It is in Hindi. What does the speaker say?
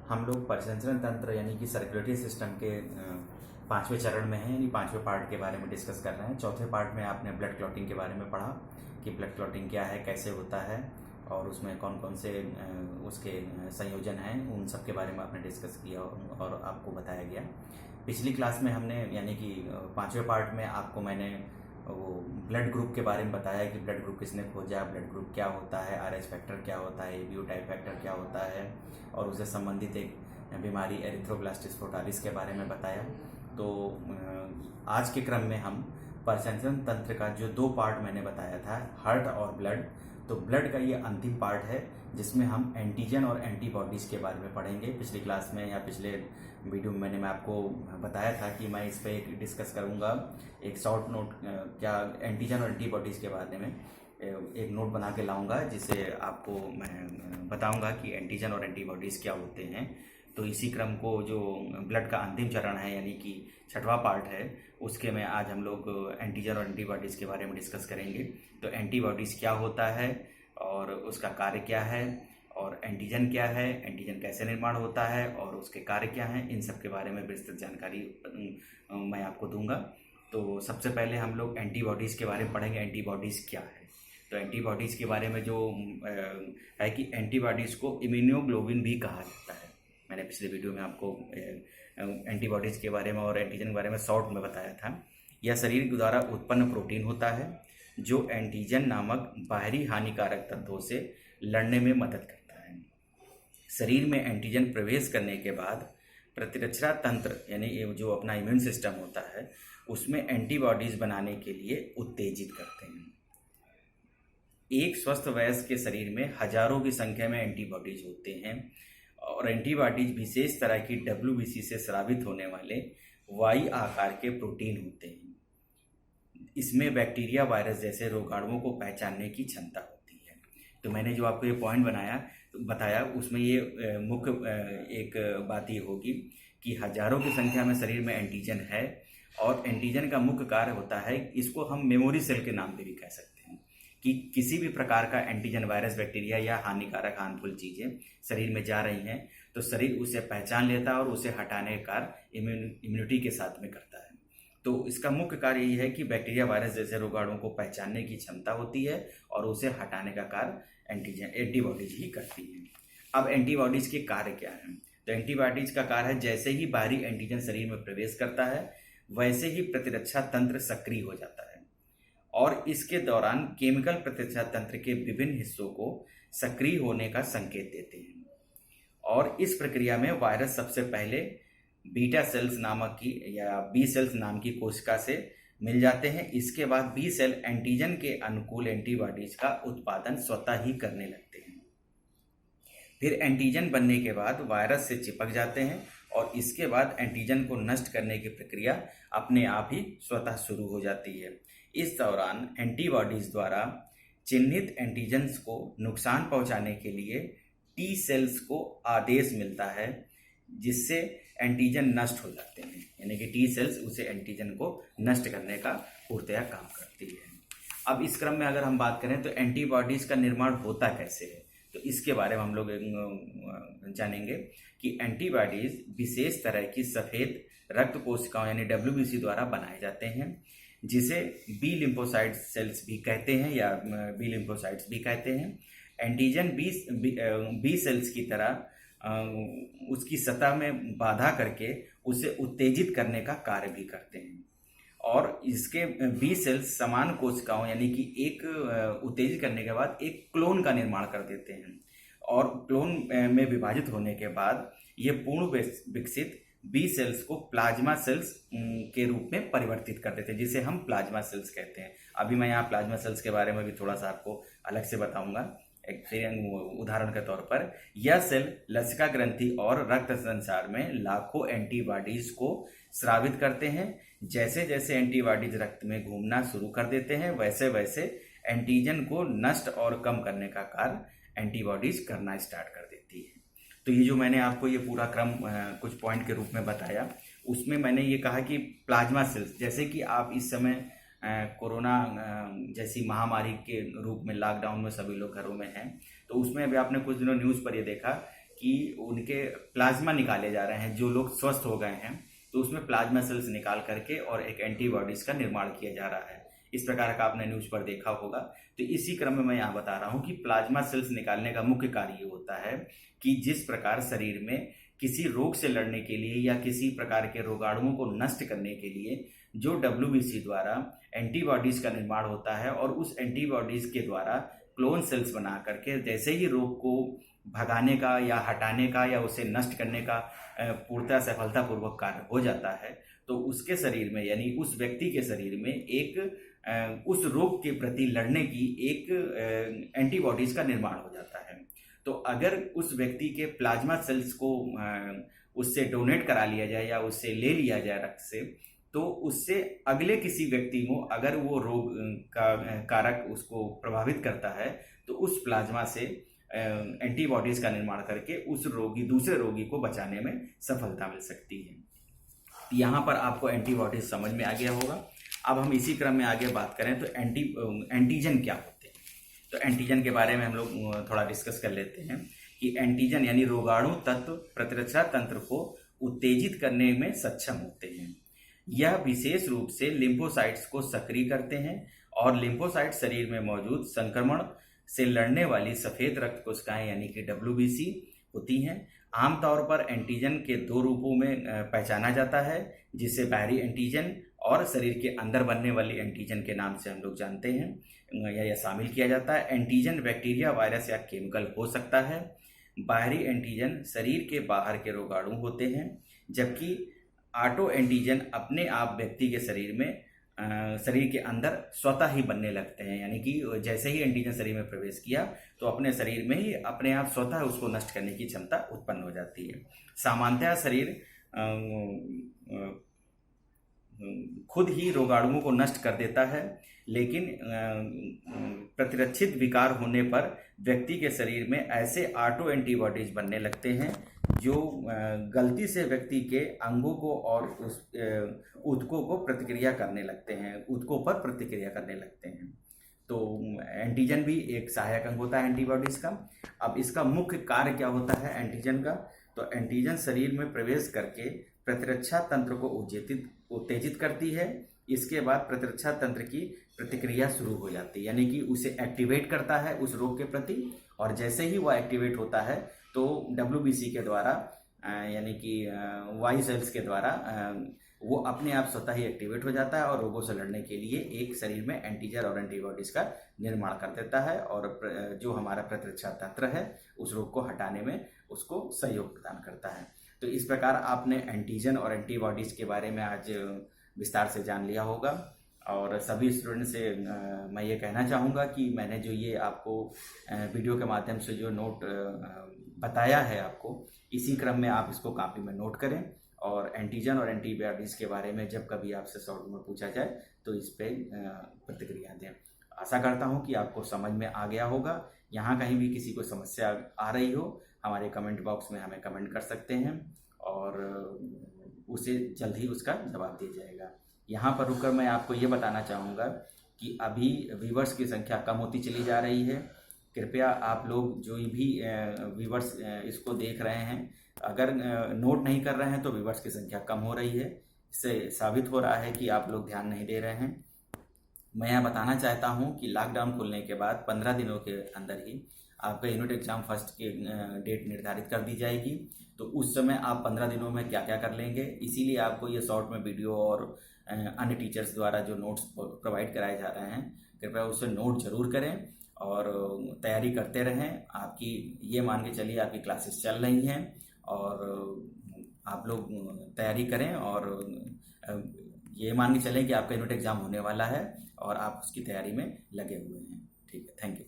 हम लोग परिसंचरण तंत्र यानी कि सर्कुलेटरी सिस्टम के पांचवें चरण में हैं, यानी पांचवें पार्ट के बारे में डिस्कस कर रहे हैं। चौथे पार्ट में आपने ब्लड क्लॉटिंग के बारे में पढ़ा कि ब्लड क्लॉटिंग क्या है, कैसे होता है और उसमें कौन कौन से उसके संयोजन हैं, उन सब के बारे में आपने डिस्कस किया और आपको बताया गया। पिछली क्लास में हमने यानी कि पांचवें पार्ट में आपको मैंने वो ब्लड ग्रुप के बारे में बताया कि ब्लड ग्रुप किसने खोजा, ब्लड ग्रुप क्या होता है, आरएच फैक्टर क्या होता है, एबीओ टाइप फैक्टर क्या होता है और उससे संबंधित एक बीमारी एरिथ्रोब्लास्टिस फ्रोटालिस के बारे में बताया। तो आज के क्रम में हम परिसंचरण तंत्र का जो दो पार्ट मैंने बताया था, हार्ट और ब्लड, तो ब्लड का ये अंतिम पार्ट है जिसमें हम एंटीजन और एंटीबॉडीज़ के बारे में पढ़ेंगे। पिछली क्लास में या पिछले वीडियो में मैं आपको बताया था कि मैं इस पर एक डिस्कस करूंगा, एक शॉर्ट नोट क्या एंटीजन और एंटीबॉडीज़ के बारे में एक नोट बना के लाऊंगा, जिसे आपको मैं बताऊंगा कि एंटीजन और एंटीबॉडीज़ क्या होते हैं। तो इसी क्रम को जो ब्लड का अंतिम चरण है यानी कि छठवां पार्ट है, उसके में आज हम लोग एंटीजन और एंटीबॉडीज़ के बारे में डिस्कस करेंगे। तो एंटीबॉडीज़ क्या होता है और उसका कार्य क्या है, और एंटीजन क्या है, एंटीजन कैसे निर्माण होता है और उसके कार्य क्या हैं, इन सब के बारे में विस्तृत जानकारी मैं आपको दूंगा। तो सबसे पहले हम लोग एंटीबॉडीज़ के बारे में पढ़ेंगे। एंटीबॉडीज़ क्या है, तो एंटीबॉडीज़ के बारे में जो है कि एंटीबॉडीज़ को इम्यूनोग्लोबिन भी कहा जाता है। मैंने पिछले वीडियो में आपको एंटीबॉडीज़ के बारे में और एंटीजन के बारे में शॉर्ट में बताया था। यह शरीर द्वारा उत्पन्न प्रोटीन होता है जो एंटीजन नामक बाहरी हानिकारक तत्वों से लड़ने में मदद करता है। शरीर में एंटीजन प्रवेश करने के बाद प्रतिरक्षा तंत्र यानी जो अपना इम्यून सिस्टम होता है उसमें एंटीबॉडीज़ बनाने के लिए उत्तेजित करते हैं। एक स्वस्थ वयस्क के शरीर में हजारों की संख्या में एंटीबॉडीज होते हैं और एंटीबॉडीज विशेष तरह की WBC से स्रावित होने वाले वाई आकार के प्रोटीन होते हैं। इसमें बैक्टीरिया, वायरस जैसे रोगाणुओं को पहचानने की क्षमता होती है। तो मैंने जो आपको ये पॉइंट बताया उसमें ये मुख्य एक बात ये होगी कि हजारों की संख्या में शरीर में एंटीजन है और एंटीजन का मुख्य कार्य होता है, इसको हम मेमोरी सेल के नाम पे भी कह सकते हैं कि किसी भी प्रकार का एंटीजन, वायरस, बैक्टीरिया या हानिकारक हार्मफुल चीज़ें शरीर में जा रही हैं तो शरीर उसे पहचान लेता है और उसे हटाने का कार्य इम्यूनिटी के साथ में करता है। तो इसका मुख्य कार्य यही है कि बैक्टीरिया, वायरस जैसे रोगाणुओं को पहचानने की क्षमता होती है और उसे हटाने का कार्य एंटीबॉडीज ही करती है। अब एंटीबॉडीज के कार्य क्या हैं? तो एंटीबॉडीज का कार्य है, जैसे ही बाहरी एंटीजन शरीर में प्रवेश करता है वैसे ही प्रतिरक्षा तंत्र सक्रिय हो जाता है और इसके दौरान केमिकल प्रतिरक्षा तंत्र के विभिन्न हिस्सों को सक्रिय होने का संकेत देते हैं और इस प्रक्रिया में वायरस सबसे पहले बीटा सेल्स नामक की या बी सेल्स नाम की कोशिका से मिल जाते हैं। इसके बाद बी सेल एंटीजन के अनुकूल एंटीबॉडीज का उत्पादन स्वतः ही करने लगते हैं। फिर एंटीजन बनने के बाद वायरस से चिपक जाते हैं और इसके बाद एंटीजन को नष्ट करने की प्रक्रिया अपने आप ही स्वतः शुरू हो जाती है। इस दौरान एंटीबॉडीज द्वारा चिन्हित एंटीजन्स को नुकसान पहुंचाने के लिए टी सेल्स को आदेश मिलता है जिससे एंटीजन नष्ट हो जाते हैं, यानी कि टी सेल्स उसे एंटीजन को नष्ट करने का पूर्णतया काम करती है। अब इस क्रम में अगर हम बात करें तो एंटीबॉडीज का निर्माण होता कैसे है, तो इसके बारे में हम लोग जानेंगे कि एंटीबॉडीज विशेष तरह की सफ़ेद रक्त कोशिकाओं यानी WBC द्वारा बनाए जाते हैं, जिसे बी लिम्फोसाइट सेल्स भी कहते हैं या बी लिम्फोसाइट्स भी कहते हैं। एंटीजन बी सेल्स की तरह उसकी सतह में बाधा करके उसे उत्तेजित करने का कार्य भी करते हैं और इसके बी सेल्स समान कोशिकाओं यानी कि एक उत्तेजित करने के बाद एक क्लोन का निर्माण कर देते हैं और क्लोन में विभाजित होने के बाद ये पूर्ण विकसित बी सेल्स को प्लाज्मा सेल्स के रूप में परिवर्तित कर देते हैं, जिसे हम प्लाज्मा सेल्स कहते हैं। अभी मैं यहाँ प्लाज्मा सेल्स के बारे में भी थोड़ा सा आपको अलग से बताऊंगा। एक उदाहरण के तौर पर यह सेल लसिका ग्रंथि और रक्त संचार में लाखों एंटीबॉडीज को स्रावित करते हैं। जैसे जैसे एंटीबॉडीज रक्त में घूमना शुरू कर देते हैं वैसे वैसे एंटीजन को नष्ट और कम करने का कार्य एंटीबॉडीज करना स्टार्ट कर देती है। तो ये जो मैंने आपको ये पूरा क्रम कुछ पॉइंट के रूप में बताया, उसमें मैंने ये कहा कि प्लाज्मा सेल्स, जैसे कि आप इस समय कोरोना जैसी महामारी के रूप में लॉकडाउन में सभी लोग घरों में हैं, तो उसमें अभी आपने कुछ दिनों न्यूज़ पर ये देखा कि उनके प्लाज्मा निकाले जा रहे हैं, जो लोग स्वस्थ हो गए हैं तो उसमें प्लाज्मा सेल्स निकाल करके और एक एंटीबॉडीज का निर्माण किया जा रहा है। इस प्रकार का आपने न्यूज पर देखा होगा। तो इसी क्रम में मैं यहाँ बता रहा हूँ कि प्लाज्मा सेल्स निकालने का मुख्य कार्य ये होता है कि जिस प्रकार शरीर में किसी रोग से लड़ने के लिए या किसी प्रकार के रोगाणुओं को नष्ट करने के लिए जो WBC द्वारा एंटीबॉडीज का निर्माण होता है और उस एंटीबॉडीज के द्वारा क्लोन सेल्स बना करके जैसे ही रोग को भगाने का या हटाने का या उसे नष्ट करने का पूर्णतः सफलतापूर्वक कार्य हो जाता है, तो उसके शरीर में यानी उस व्यक्ति के शरीर में एक उस रोग के प्रति लड़ने की एक एंटीबॉडीज का निर्माण हो जाता है। तो अगर उस व्यक्ति के प्लाज्मा सेल्स को उससे डोनेट करा लिया जाए या उससे ले लिया जाए रक्त से, तो उससे अगले किसी व्यक्ति को अगर वो रोग का कारक उसको प्रभावित करता है तो उस प्लाज्मा से एंटीबॉडीज का निर्माण करके उस दूसरे रोगी को बचाने में सफलता मिल सकती है। यहाँ पर आपको एंटीबॉडीज समझ में आ गया होगा। अब हम इसी क्रम में आगे बात करें तो एंटीजन क्या होते हैं। तो एंटीजन के बारे में हम लोग थोड़ा डिस्कस कर लेते हैं कि एंटीजन यानी रोगाणु तत्व प्रतिरक्षा तंत्र को उत्तेजित करने में सक्षम होते हैं। यह विशेष रूप से लिम्फोसाइट्स को सक्रिय करते हैं और लिम्फोसाइट शरीर में मौजूद संक्रमण से लड़ने वाली सफेद रक्त कोशिकाएं यानी कि WBC होती हैं। आमतौर पर एंटीजन के दो रूपों में पहचाना जाता है, जिसे बाहरी एंटीजन और शरीर के अंदर बनने वाली एंटीजन के नाम से हम लोग जानते हैं या शामिल किया जाता है। एंटीजन बैक्टीरिया, वायरस या केमिकल हो सकता है। बाहरी एंटीजन शरीर के बाहर के रोगाणु होते हैं, जबकि ऑटो एंटीजन अपने आप व्यक्ति के शरीर के अंदर स्वतः ही बनने लगते हैं, यानी कि जैसे ही एंटीजन शरीर में प्रवेश किया तो अपने शरीर में ही अपने आप स्वतः उसको नष्ट करने की क्षमता उत्पन्न हो जाती है। सामान्यतः शरीर खुद ही रोगाणुओं को नष्ट कर देता है, लेकिन प्रतिरक्षित विकार होने पर व्यक्ति के शरीर में ऐसे ऑटो एंटीबॉडीज बनने लगते हैं जो गलती से व्यक्ति के अंगों को और उस ऊतकों को प्रतिक्रिया करने लगते हैं, ऊतकों पर प्रतिक्रिया करने लगते हैं। तो एंटीजन भी एक सहायक अंग होता है एंटीबॉडीज का। अब इसका मुख्य कार्य क्या होता है एंटीजन का, तो एंटीजन शरीर में प्रवेश करके प्रतिरक्षा तंत्र को उत्तेजित करती है। इसके बाद प्रतिरक्षा तंत्र की प्रतिक्रिया शुरू हो जाती है, यानी कि उसे एक्टिवेट करता है उस रोग के प्रति, और जैसे ही वह एक्टिवेट होता है तो WBC के द्वारा यानी कि वाई सेल्स के द्वारा वो अपने आप स्वतः ही एक्टिवेट हो जाता है और रोगों से लड़ने के लिए एक शरीर में एंटीजन और एंटीबॉडीज का निर्माण कर देता है और जो हमारा प्रतिरक्षा तंत्र है उस रोग को हटाने में उसको सहयोग प्रदान करता है। तो इस प्रकार आपने एंटीजन और एंटीबॉडीज के बारे में आज विस्तार से जान लिया होगा। और सभी स्टूडेंट से मैं ये कहना चाहूँगा कि मैंने जो ये आपको वीडियो के माध्यम से जो नोट बताया है आपको, इसी क्रम में आप इसको कॉपी में नोट करें और एंटीजन और एंटीबॉडीज के बारे में जब कभी आपसे शॉर्ट में पूछा जाए तो इस पर प्रतिक्रिया दें। आशा करता हूँ कि आपको समझ में आ गया होगा। यहाँ कहीं भी किसी को समस्या आ रही हो हमारे कमेंट बॉक्स में हमें कमेंट कर सकते हैं और उसे जल्द ही उसका जवाब दिया जाएगा। यहाँ पर रुककर मैं आपको ये बताना चाहूँगा कि अभी व्यूवर्स की संख्या कम होती चली जा रही है। कृपया आप लोग जो भी व्यूवर्स इसको देख रहे हैं, अगर नोट नहीं कर रहे हैं तो व्यूवर्स की संख्या कम हो रही है। इससे साबित हो रहा है कि आप लोग ध्यान नहीं दे रहे हैं। मैं यह बताना चाहता हूं कि लॉकडाउन खुलने के बाद 15 दिनों के अंदर ही आपका यूनिट एग्जाम फर्स्ट की डेट निर्धारित कर दी जाएगी। तो उस समय आप 15 दिनों में क्या क्या कर लेंगे, इसीलिए आपको ये शॉर्ट में वीडियो और अन्य टीचर्स द्वारा जो नोट्स प्रोवाइड कराए जा रहे हैं, कृपया उससे नोट जरूर करें और तैयारी करते रहें। आपकी ये मान के चलिए आपकी क्लासेस चल रही हैं और आप लोग तैयारी करें और ये मान के चलें कि आपका यूनिट एग्जाम होने वाला है और आप उसकी तैयारी में लगे हुए हैं। ठीक है, थैंक यू।